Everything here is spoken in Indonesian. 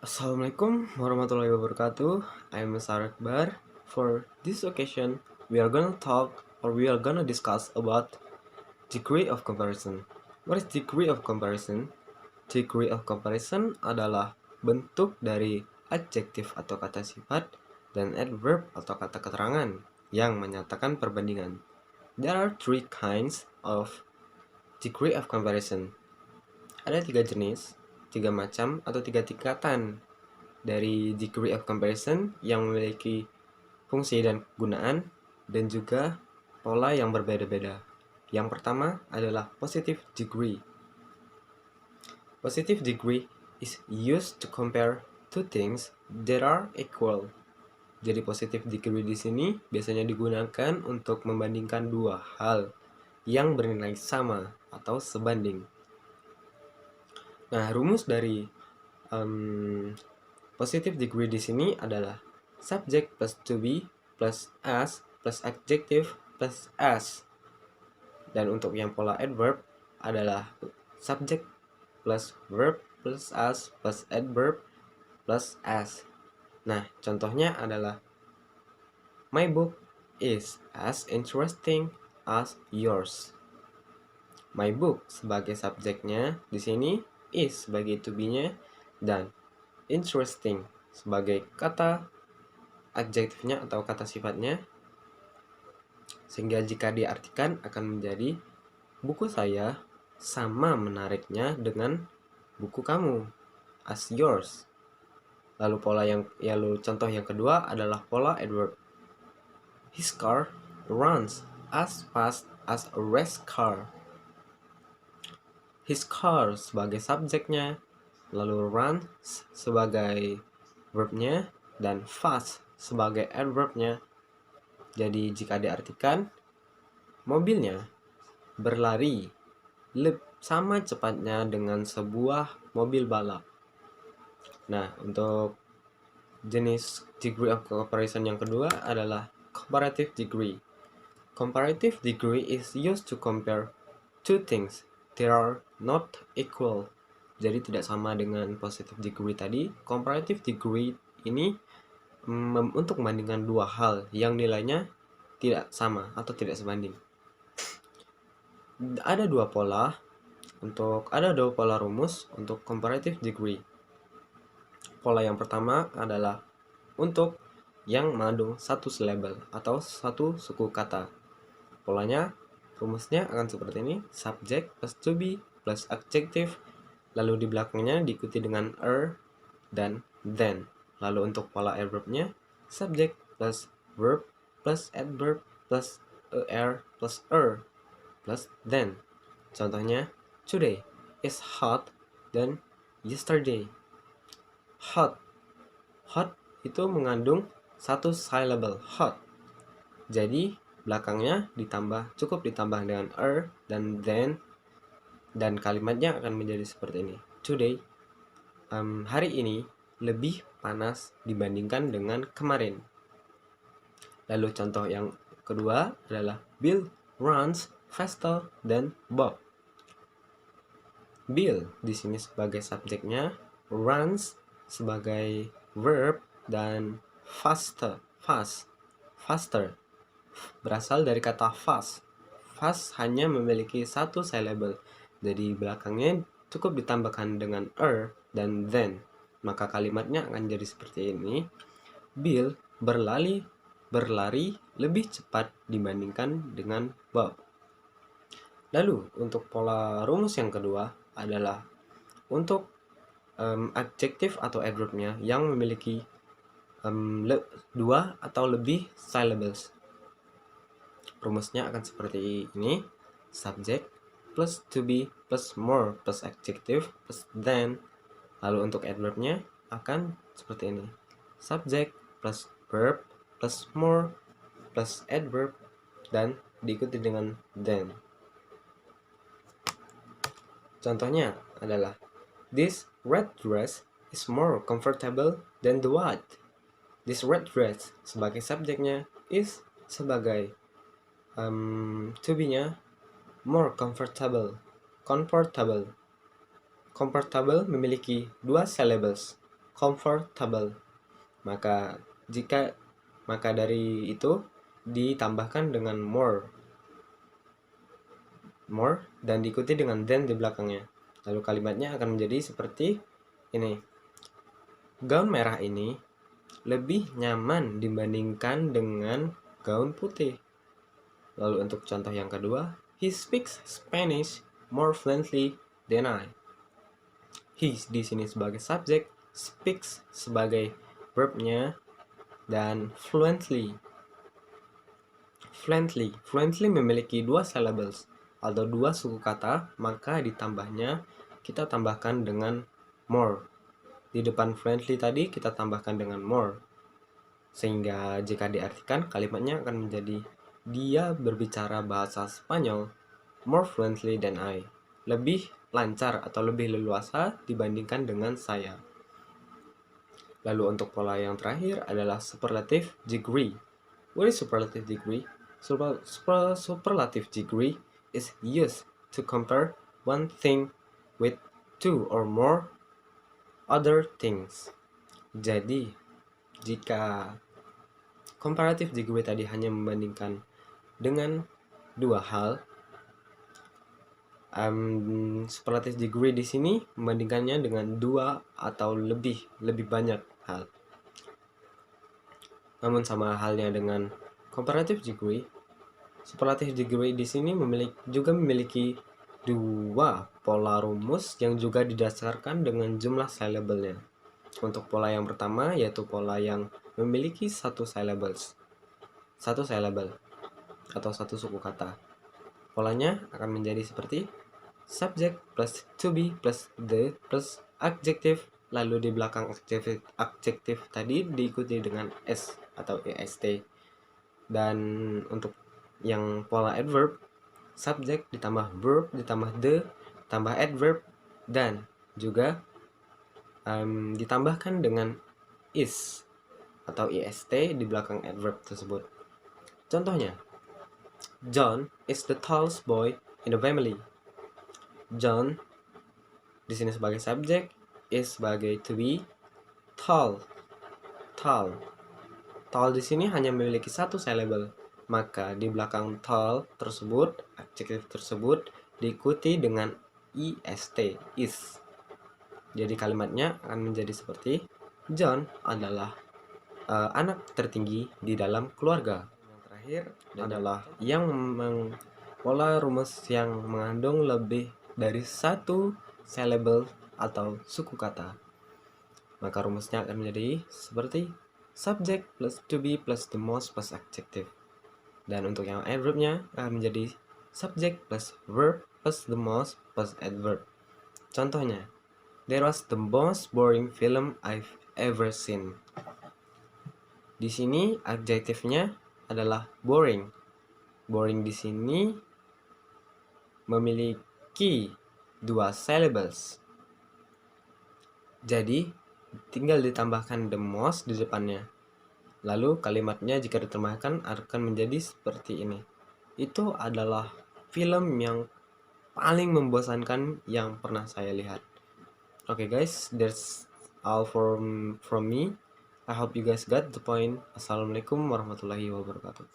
Assalamualaikum warahmatullahi wabarakatuh. I'm Sarah Akbar. For this occasion, we are gonna talk or we are gonna discuss about degree of comparison. What is degree of comparison? Degree of comparison adalah bentuk dari adjektif atau kata sifat dan adverb atau kata keterangan yang menyatakan perbandingan. There are three kinds of degree of comparison. Ada tiga jenis, tiga macam atau tiga tingkatan dari degree of comparison yang memiliki fungsi dan kegunaan dan juga pola yang berbeda-beda. Yang pertama adalah positive degree. Positive degree is used to compare two things that are equal. Jadi positive degree di sini biasanya digunakan untuk membandingkan dua hal yang bernilai sama atau sebanding. Nah, rumus dari positive degree di sini adalah subject plus to be plus as plus adjective plus as. Dan untuk yang pola adverb adalah subject plus verb plus as plus adverb plus as. Nah, contohnya adalah my book is as interesting as yours. My book sebagai subjeknya di sini, is sebagai to be-nya, dan interesting sebagai kata adjektifnya atau kata sifatnya, sehingga jika diartikan akan menjadi buku saya sama menariknya dengan buku kamu, as yours. Lalu contoh yang kedua adalah pola adverb. His car runs as fast as a race car. His car sebagai subjeknya, lalu run sebagai verbnya, dan fast sebagai adverbnya. Jadi jika diartikan, mobilnya berlari sama cepatnya dengan sebuah mobil balap. Nah, untuk jenis degree of comparison yang kedua adalah comparative degree. Comparative degree is used to compare two things that are not equal. Jadi tidak sama dengan positive degree tadi. Comparative degree ini untuk membandingkan dua hal yang nilainya tidak sama atau tidak sebanding. Ada dua pola rumus untuk comparative degree. Pola yang pertama adalah untuk yang mengandung satu syllable atau satu suku kata. Rumusnya akan seperti ini: subject plus to be plus adjective, lalu di belakangnya diikuti dengan dan then. Lalu untuk pola adverbnya, subject plus verb plus adverb plus plus plus then. Contohnya, today is hot than yesterday. Hot itu mengandung satu syllable, hot. Jadi belakangnya cukup ditambah dengan dan then, dan kalimatnya akan menjadi seperti ini. Today, hari ini lebih panas dibandingkan dengan kemarin. Lalu contoh yang kedua adalah Bill runs faster than Bob. Bill di sini sebagai subjeknya, runs sebagai verb, dan faster berasal dari kata fast. Fast hanya memiliki satu syllable, jadi belakangnya cukup ditambahkan dengan dan then. Maka kalimatnya akan jadi seperti ini: Bill berlari lebih cepat dibandingkan dengan Bob. Lalu untuk pola rumus yang kedua adalah untuk adjektif atau adverbnya yang memiliki dua atau lebih syllables. Rumusnya akan seperti ini: subject plus to be plus more plus adjective plus then. Lalu untuk adverbnya akan seperti ini: subject plus verb plus more plus adverb, dan diikuti dengan then. Contohnya adalah, this red dress is more comfortable than the white. This red dress sebagai subjeknya, is sebagai to be-nya, more comfortable memiliki dua syllables. comfortable. Maka dari itu ditambahkan dengan more dan diikuti dengan than di belakangnya. Lalu kalimatnya akan menjadi seperti ini. Gaun merah ini lebih nyaman dibandingkan dengan gaun putih. Lalu untuk contoh yang kedua, he speaks Spanish more fluently than I. He di sini sebagai subjek, speaks sebagai verbnya, dan fluently memiliki dua syllables atau dua suku kata, maka ditambahnya kita tambahkan dengan more. Di depan fluently tadi kita tambahkan dengan more. Sehingga jika diartikan kalimatnya akan menjadi dia berbicara bahasa Spanyol more fluently than I. Lebih lancar atau lebih leluasa dibandingkan dengan saya. Lalu untuk pola yang terakhir adalah superlative degree. What is superlative degree? Superlative degree is used to compare one thing with two or more other things. Jadi, jika comparative degree tadi hanya membandingkan dengan dua hal, superlative degree di sini membandingkannya dengan dua atau lebih banyak hal. Namun sama halnya dengan comparative degree, superlative degree di sini juga memiliki dua pola rumus yang juga didasarkan dengan jumlah syllable-nya. Untuk pola yang pertama yaitu pola yang memiliki satu syllable atau satu suku kata. Polanya akan menjadi seperti subject plus to be plus the plus adjective, lalu di belakang adjective tadi diikuti dengan s atau est. Dan untuk yang pola adverb, subject ditambah verb ditambah the tambah adverb dan juga ditambahkan dengan is atau est di belakang adverb tersebut. Contohnya, John is the tallest boy in the family. John di sini sebagai subjek, is sebagai to be, tall di sini hanya memiliki satu syllable, maka di belakang tall tersebut, adjektif tersebut diikuti dengan ist, is. Jadi kalimatnya akan menjadi seperti John adalah anak tertinggi di dalam keluarga. Yang terakhir adalah yang pola rumus yang mengandung lebih dari satu syllable atau suku kata. Maka rumusnya akan menjadi seperti subject plus to be plus the most plus adjective. Dan untuk yang adverbnya akan menjadi subject plus verb plus the most plus adverb. Contohnya, there was the most boring film I've ever seen. Di sini adjektifnya adalah boring. Boring di sini memiliki dua syllables. Jadi tinggal ditambahkan the most di depannya. Lalu kalimatnya jika diterjemahkan akan menjadi seperti ini. Itu adalah film yang paling membosankan yang pernah saya lihat. Okay guys, that's all from me. I hope you guys got the point. Assalamualaikum warahmatullahi wabarakatuh.